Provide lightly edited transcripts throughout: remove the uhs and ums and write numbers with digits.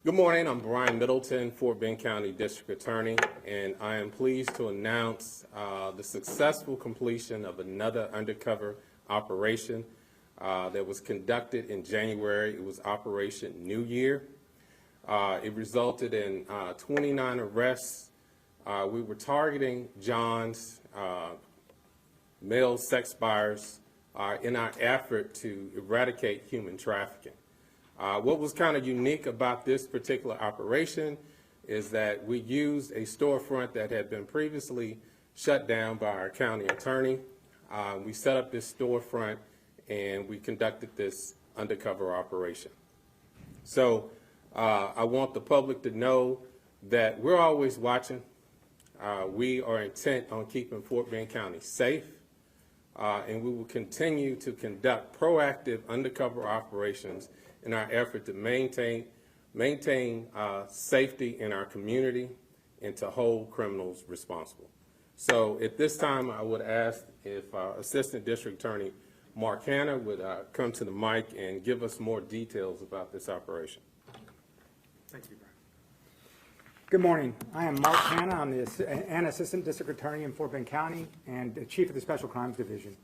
Good morning. I'm Brian Middleton, Fort Bend County District Attorney, and I am pleased to announce the successful completion of another undercover operation that was conducted in January. It was Operation New Year. It resulted in 29 arrests. We were targeting Johns, male sex buyers, in our effort to eradicate human trafficking. What was kind of unique about this particular operation is that we used a storefront that had been previously shut down by our county attorney. We set up this storefront and we conducted this undercover operation. So I want the public to know that we're always watching. We are intent on keeping Fort Bend County safe, and we will continue to conduct proactive undercover operations in our effort to maintain safety in our community and to hold criminals responsible. So at this time, I would ask if Assistant District Attorney Mark Hanna would come to the mic and give us more details about this operation. Thank you, Brian. Good morning. I am Mark Hanna. I'm an Assistant District Attorney in Fort Bend County and the Chief of the Special Crimes Division.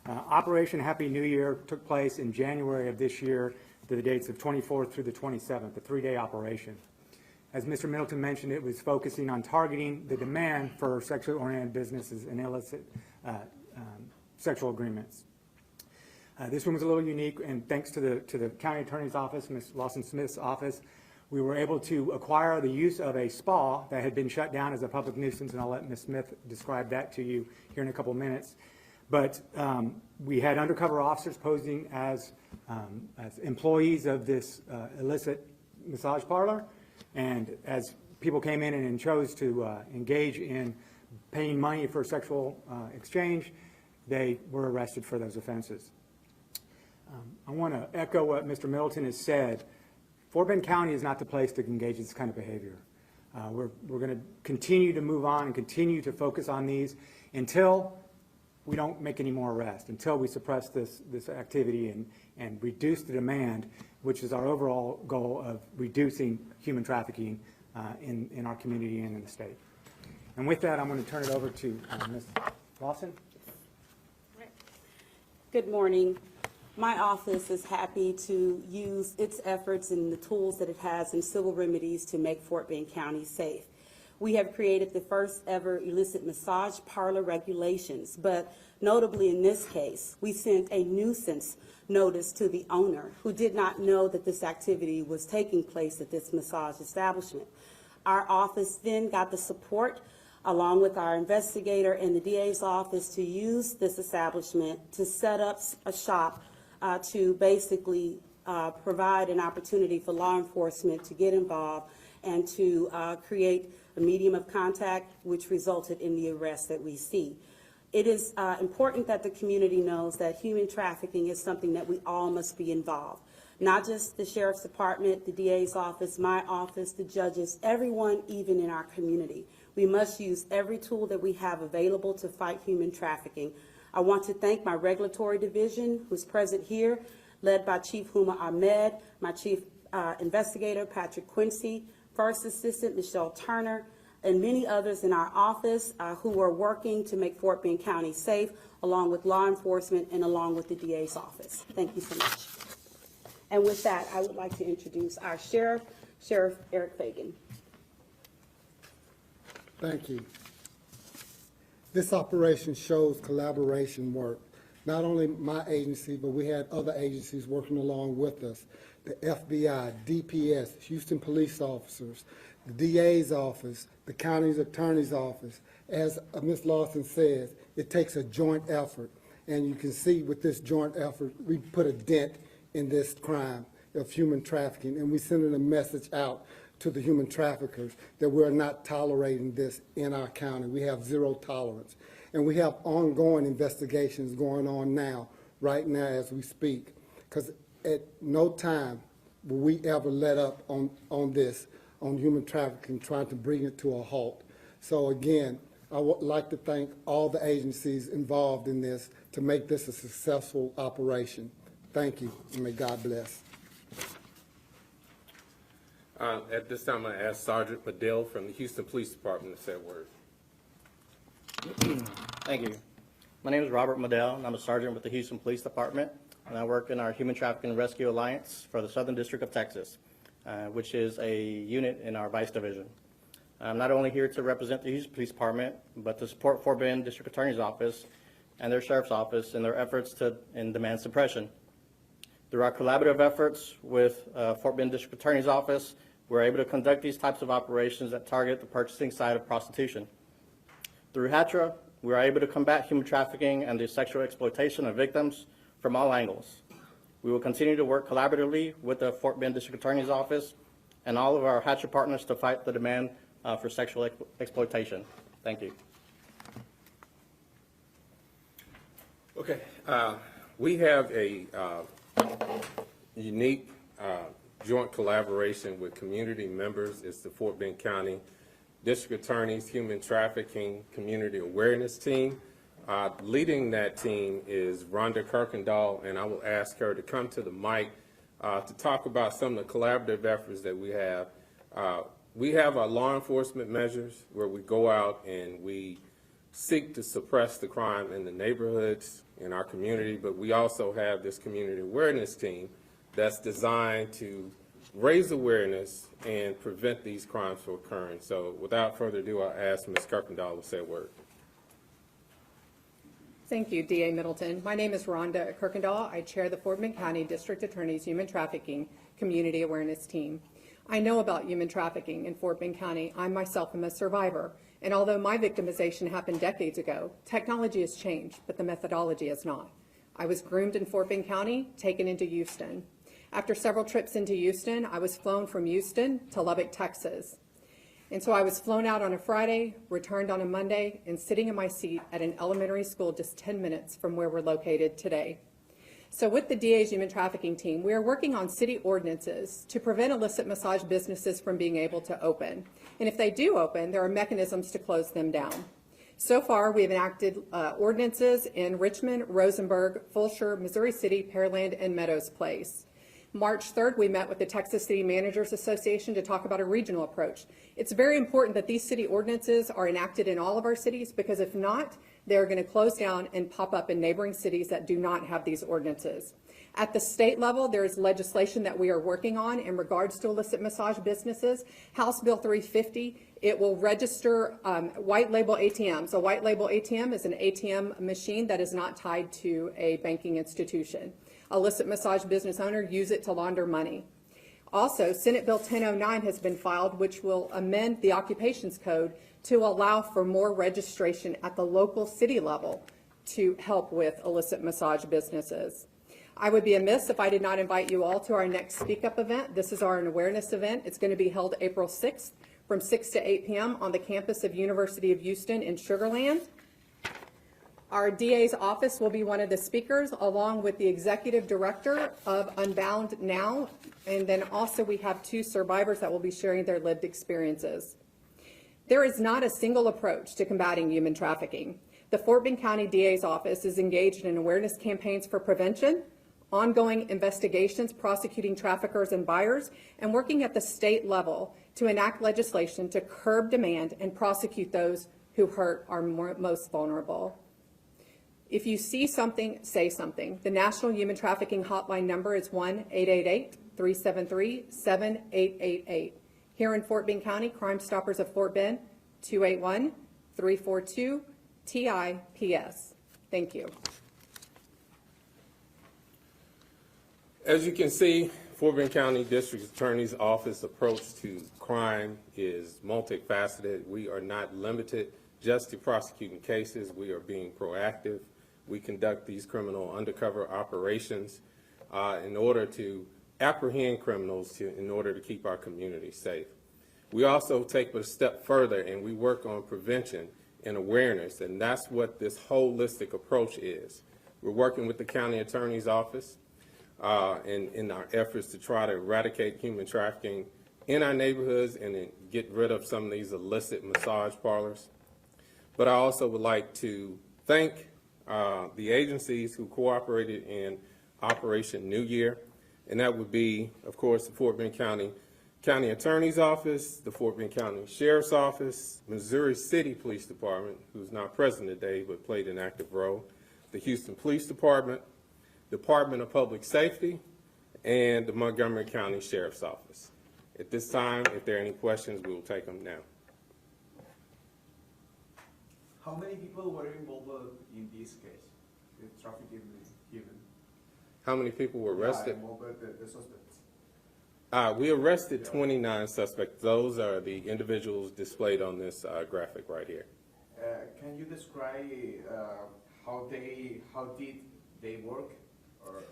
Operation Happy New Year took place in January of this year to the dates of 24th through the 27th, a 3-day operation. As Mr. Middleton mentioned, it was focusing on targeting the demand for sexually oriented businesses and illicit sexual agreements. This one was a little unique, and thanks to the County Attorney's Office, Ms. Lawson-Smith's office, we were able to acquire the use of a spa that had been shut down as a public nuisance, and I'll let Ms. Smith describe that to you here in a couple minutes. But we had undercover officers posing as employees of this illicit massage parlor, and as people came in and chose to engage in paying money for sexual exchange, they were arrested for those offenses. I want to echo what Mr. Middleton has said. Fort Bend County is not the place to engage in this kind of behavior. We're going to continue to move on and continue to focus on these until we don't make any more arrests, until we suppress this activity and reduce the demand, which is our overall goal of reducing human trafficking in our community and in the state. And with that, I'm going to turn it over to Ms. Lawson. Good morning. My office is happy to use its efforts and the tools that it has in civil remedies to make Fort Bend County safe. We have created the first ever illicit massage parlor regulations, but notably in this case, we sent a nuisance notice to the owner who did not know that this activity was taking place at this massage establishment. Our office then got the support along with our investigator and the DA's office to use this establishment to set up a shop to basically provide an opportunity for law enforcement to get involved and to create a medium of contact, which resulted in the arrest that we see. It is important that the community knows that human trafficking is something that we all must be involved. Not just the Sheriff's Department, the DA's office, my office, the judges, everyone even in our community. We must use every tool that we have available to fight human trafficking. I want to thank my regulatory division, who's present here, led by Chief Huma Ahmed, my Chief Investigator, Patrick Quincy, First Assistant, Michelle Turner, and many others in our office who are working to make Fort Bend County safe, along with law enforcement and along with the DA's office. Thank you so much. And with that, I would like to introduce our Sheriff, Sheriff Eric Fagan. Thank you. This operation shows collaboration work. Not only my agency, but we had other agencies working along with us. The FBI, DPS, Houston police officers, the DA's office, the county's attorney's office. As Ms. Lawson says, it takes a joint effort. And you can see with this joint effort, we put a dent in this crime of human trafficking, and we sending a message out to the human traffickers that we're not tolerating this in our county. We have zero tolerance. And we have ongoing investigations going on now, right now as we speak, because at no time will we ever let up on human trafficking, trying to bring it to a halt. So again, I would like to thank all the agencies involved in this to make this a successful operation. Thank you, and may God bless. At this time, I ask Sergeant Medill from the Houston Police Department to say a word. Thank you. My name is Robert Medell, and I'm a sergeant with the Houston Police Department, and I work in our Human Trafficking Rescue Alliance for the Southern District of Texas, which is a unit in our Vice Division. I'm not only here to represent the Houston Police Department, but to support Fort Bend District Attorney's Office and their Sheriff's Office in their efforts in demand suppression. Through our collaborative efforts with Fort Bend District Attorney's Office, we're able to conduct these types of operations that target the purchasing side of prostitution. Through HATRA, we are able to combat human trafficking and the sexual exploitation of victims from all angles. We will continue to work collaboratively with the Fort Bend District Attorney's Office and all of our HATRA partners to fight the demand for sexual exploitation. Thank you. Okay, we have a unique joint collaboration with community members. It's the Fort Bend County District Attorney's Human Trafficking Community Awareness Team. Leading that team is Rhonda Kirkendall, and I will ask her to come to the mic to talk about some of the collaborative efforts that we have. We have our law enforcement measures where we go out and we seek to suppress the crime in the neighborhoods in our community, but we also have this community awareness team that's designed to raise awareness and prevent these crimes from occurring. So without further ado, I'll ask Ms. Kirkendall to say a word. Thank you, DA Middleton. My name is Rhonda Kirkendall. I chair the Fort Bend County District Attorney's Human Trafficking Community Awareness Team. I know about human trafficking in Fort Bend County. I myself am a survivor. And although my victimization happened decades ago, technology has changed, but the methodology has not. I was groomed in Fort Bend County, taken into Houston. After several trips into Houston, I was flown from Houston to Lubbock, Texas. And so I was flown out on a Friday, returned on a Monday, and sitting in my seat at an elementary school just 10 minutes from where we're located today. So with the DA's Human Trafficking Team, we are working on city ordinances to prevent illicit massage businesses from being able to open. And if they do open, there are mechanisms to close them down. So far, we have enacted ordinances in Richmond, Rosenberg, Fulshire, Missouri City, Pearland, and Meadows Place. March 3rd, we met with the Texas City Managers Association to talk about a regional approach. It's very important that these city ordinances are enacted in all of our cities, because if not, they're going to close down and pop up in neighboring cities that do not have these ordinances. At the state level, there is legislation that we are working on in regards to illicit massage businesses. House Bill 350, it will register white label ATMs. A white label ATM is an ATM machine that is not tied to a banking institution. Illicit massage business owner use it to launder money. Also, Senate Bill 1009 has been filed, which will amend the occupations code to allow for more registration at the local city level to help with illicit massage businesses. I would be amiss if I did not invite you all to our next Speak Up event. This is our awareness event. It's going to be held April 6th from 6 to 8 p.m. on the campus of University of Houston in Sugar Land. Our DA's office will be one of the speakers, along with the executive director of Unbound Now, and then also we have 2 survivors that will be sharing their lived experiences. There is not a single approach to combating human trafficking. The Fort Bend County DA's office is engaged in awareness campaigns for prevention, ongoing investigations prosecuting traffickers and buyers, and working at the state level to enact legislation to curb demand and prosecute those who hurt our most vulnerable. If you see something, say something. The National Human Trafficking Hotline number is 1-888-373-7888. Here in Fort Bend County, Crime Stoppers of Fort Bend, 281-342-TIPS. Thank you. As you can see, Fort Bend County District Attorney's Office approach to crime is multifaceted. We are not limited just to prosecuting cases. We are being proactive. We conduct these criminal undercover operations in order to apprehend criminals in order to keep our community safe. We also take it a step further and we work on prevention and awareness, and that's what this holistic approach is. We're working with the county attorney's office in our efforts to try to eradicate human trafficking in our neighborhoods and then get rid of some of these illicit massage parlors. But I also would like to thank the agencies who cooperated in Operation New Year, and that would be, of course, the Fort Bend County County Attorney's Office, the Fort Bend County Sheriff's Office, Missouri City Police Department, who's not present today but played an active role, the Houston Police Department, Department of Public Safety, and the Montgomery County Sheriff's Office. At this time, if there are any questions, we will take them now. How many people were involved in this case, the trafficking human? How many people were arrested? Involved the suspects. We arrested 29 suspects. Those are the individuals displayed on this graphic right here. Can you describe how did they work? Or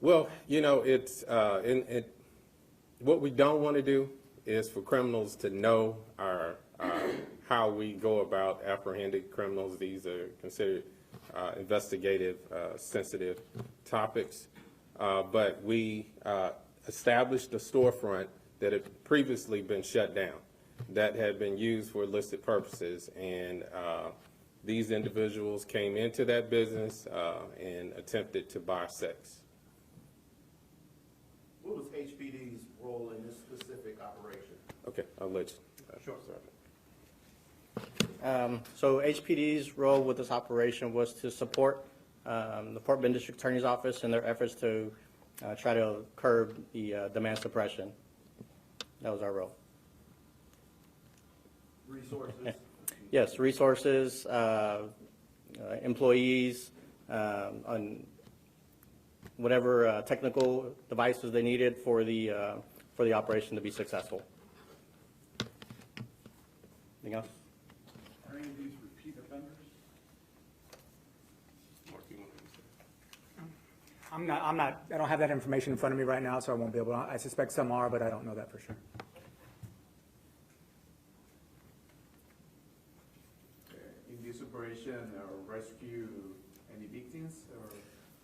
Well, you know, it's what we don't want to do is for criminals to know how we go about apprehending criminals. These are considered investigative, sensitive topics. But we established a storefront that had previously been shut down, that had been used for illicit purposes, and these individuals came into that business and attempted to buy sex. What was HPD's role in this specific operation? Okay, I'll let you. Sure. So HPD's role with this operation was to support the Fort Bend District Attorney's Office in their efforts to try to curb the demand suppression. That was our role. Resources? Yes, resources, employees, on whatever technical devices they needed for the operation to be successful. Anything else? are any of these repeat offenders? I don't have that information in front of me right now, so I won't be able to, I suspect some are, but I don't know that for sure. In this operation, rescue any victims? Or?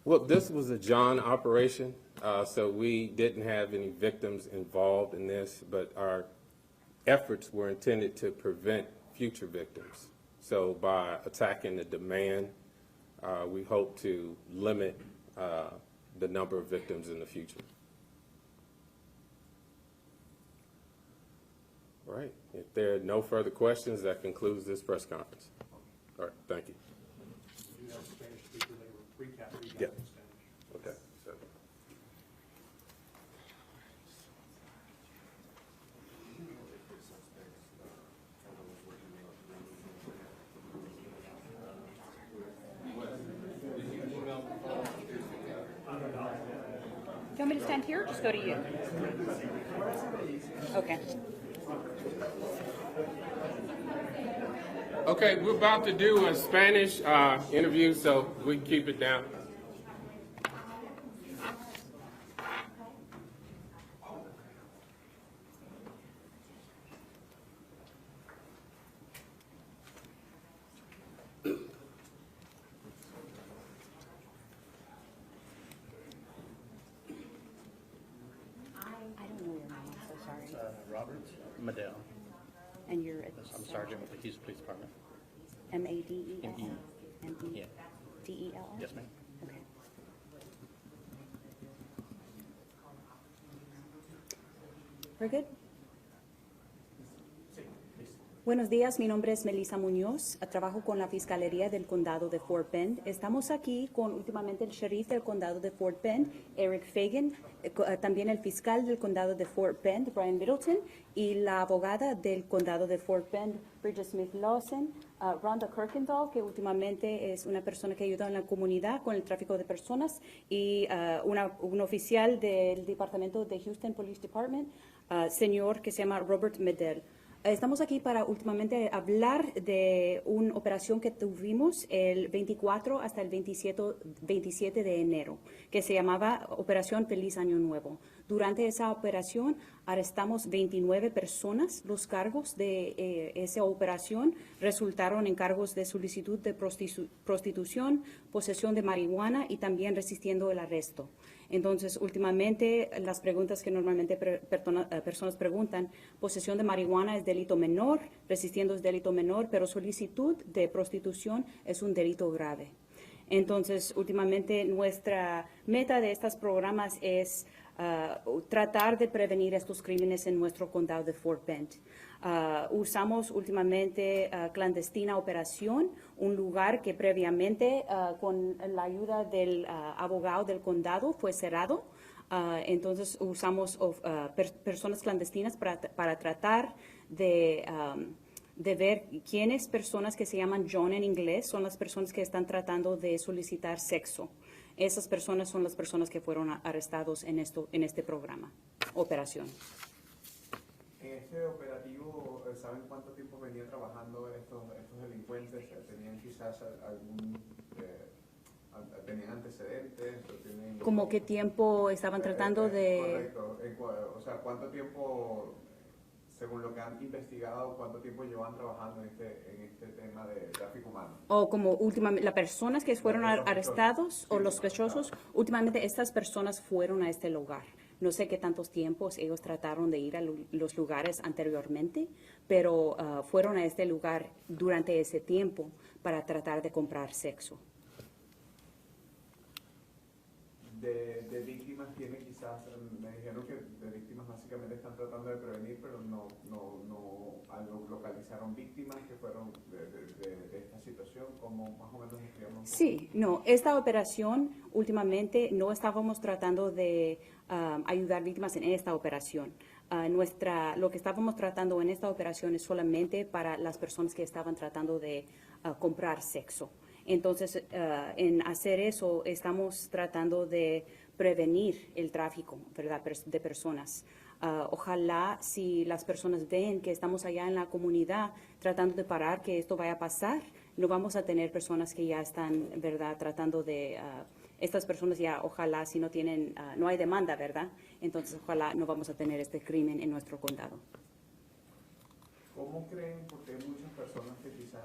Well, this was a John operation, so we didn't have any victims involved in this, but our efforts were intended to prevent future victims. So by attacking the demand, we hope to limit the number of victims in the future. All right, if there are no further questions, that concludes this press conference. All right, thank you. You have Spanish speaker, they were recap in Yeah. Spanish. Okay. So. Do you want me to stand here or just go to you? Okay. Okay, we're about to do a Spanish interview, so we can keep it down. I don't know your name, I'm so sorry. Robert Medell. And you're at I'm Sergeant with the Houston Police Department. M-A-D-E-S? M-E. Yeah. M-E-D-E-L-L? Yes, ma'am. Okay. We're good? Buenos días, mi nombre es Melissa Muñoz, trabajo con la Fiscalería del Condado de Fort Bend. Estamos aquí con últimamente el sheriff del Condado de Fort Bend, Eric Fagan, también el fiscal del Condado de Fort Bend, Brian Middleton, y la abogada del Condado de Fort Bend, Bridget Smith Lawson, Rhonda Kirkendall, que últimamente es una persona que ayuda en la comunidad con el tráfico de personas, y un oficial del Departamento de Houston Police Department, señor que se llama Robert Medell. Estamos aquí para últimamente hablar de una operación que tuvimos el 24 hasta el 27 de enero, que se llamaba Operación Feliz Año Nuevo. Durante esa operación arrestamos 29 personas. Los cargos de esa operación resultaron en cargos de solicitud de prostitución, posesión de marihuana y también resistiendo el arresto. Entonces, últimamente, las preguntas que normalmente personas preguntan, posesión de marihuana es delito menor, resistiendo es delito menor, pero solicitud de prostitución es un delito grave. Entonces, últimamente, nuestra meta de estos programas es tratar de prevenir estos crímenes en nuestro condado de Fort Bend. Usamos últimamente clandestina operación, un lugar que previamente, con la ayuda del abogado del condado, fue cerrado. Entonces usamos personas clandestinas para tratar de ver quiénes personas que se llaman John en inglés son las personas que están tratando de solicitar sexo. Esas personas son las personas que fueron arrestados en este programa, operación. En este operativo, ¿saben cuánto tiempo venía trabajando estos delincuentes? ¿Tenían quizás tenían antecedentes? ¿Cómo qué tiempo estaban tratando de...? Correcto. O sea, ¿cuánto tiempo, según lo que han investigado, cuánto tiempo llevan trabajando en este tema de tráfico humano? O como últimamente, las personas que fueron Los arrestados sospechosos. o Sí, los sospechosos, últimamente estas personas fueron a este lugar. No sé qué tantos tiempos ellos trataron de ir a los lugares anteriormente, pero fueron a este lugar durante ese tiempo para tratar de comprar sexo. De víctimas tiene quizás, me dijeron que de víctimas básicamente están tratando de prevenir, pero no localizaron víctimas que fueron de esta situación, como más o menos describamos. Sí, no, esta operación últimamente no estábamos tratando de ayudar víctimas en esta operación. Lo que estábamos tratando en esta operación es solamente para las personas que estaban tratando de comprar sexo. Entonces, en hacer eso, estamos tratando de prevenir el tráfico, ¿verdad?, de personas. Ojalá si las personas ven que estamos allá en la comunidad tratando de parar que esto vaya a pasar, no vamos a tener personas que ya están, ¿verdad?, tratando de... estas personas ya, ojalá, si no tienen, no hay demanda, ¿verdad?, entonces ojalá no vamos a tener este crimen en nuestro condado. ¿Cómo creen, porque hay muchas personas que quizás,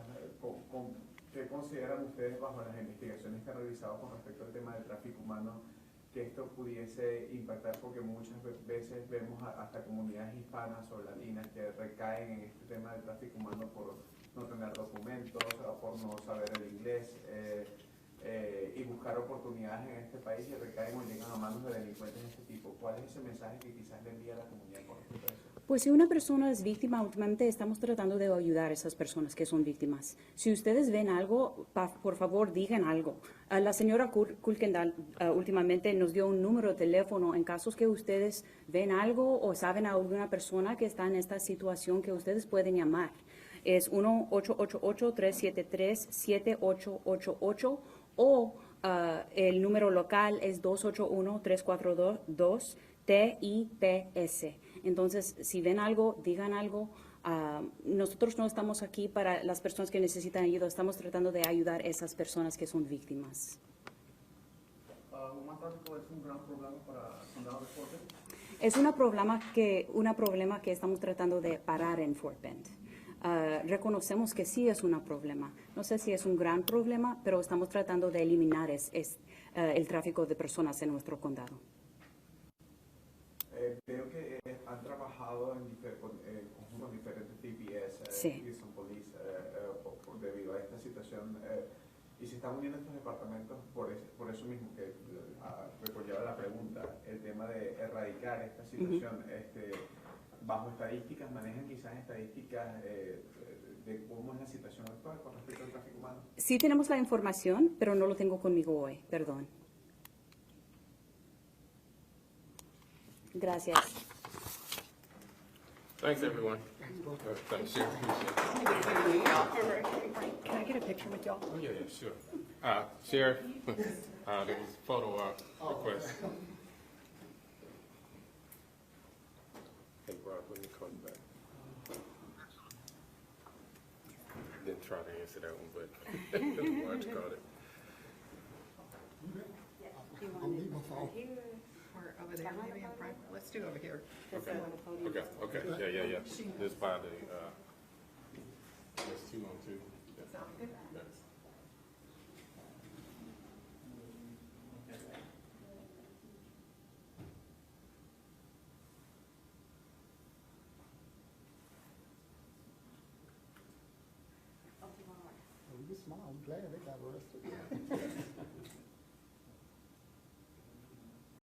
¿qué consideran ustedes bajo las investigaciones que han realizado con respecto al tema del tráfico humano, que esto pudiese impactar? Porque muchas veces vemos hasta comunidades hispanas o latinas que recaen en este tema del tráfico humano por no tener documentos, o por no saber el inglés, y buscar oportunidades en este país y recaen o llegan a manos de delincuentes de este tipo. ¿Cuál es ese mensaje que quizás le envía a la comunidad con respecto a eso? Pues si una persona es víctima, últimamente estamos tratando de ayudar a esas personas que son víctimas. Si ustedes ven algo, por favor, digan algo. La señora Kulkendall últimamente nos dio un número de teléfono en casos que ustedes ven algo o saben a alguna persona que está en esta situación que ustedes pueden llamar. Es 1-888-373-7888 o el número local es 281-342-TIPS. Entonces, si ven algo, digan algo. Nosotros no estamos aquí para las personas que necesitan ayuda, estamos tratando de ayudar a esas personas que son víctimas. ¿Human Trafficking es un gran problema para el condado de Fort Bend? Es un problema que estamos tratando de parar en Fort Bend. Reconocemos que sí es un problema. No sé si es un gran problema, pero estamos tratando de eliminar el tráfico de personas en nuestro condado. Veo que han trabajado en conjunto con diferentes TPS, Sí. Houston Police, debido a esta situación, y se están uniendo estos departamentos por eso mismo que conlleva la pregunta, el tema de erradicar esta situación. Bajo estadísticas, manejan quizás estadísticas de cómo es la situación actual con respecto al tráfico humano. Sí tenemos la información, pero no lo tengo conmigo hoy, perdón. Gracias. Thanks, everyone. Thanks, Sheriff. Can I get a picture with y'all? Oh, yeah, sure. Sheriff, there was a photo request. Hey, Rob, let me call you back. Didn't try to answer that one, but watch caught it. Or over there, maybe in front? Let's do over here. Okay, yeah. Just by the, there's 2 on 2. Yeah. Sound good? Yeah. You smile, I'm glad they got arrested.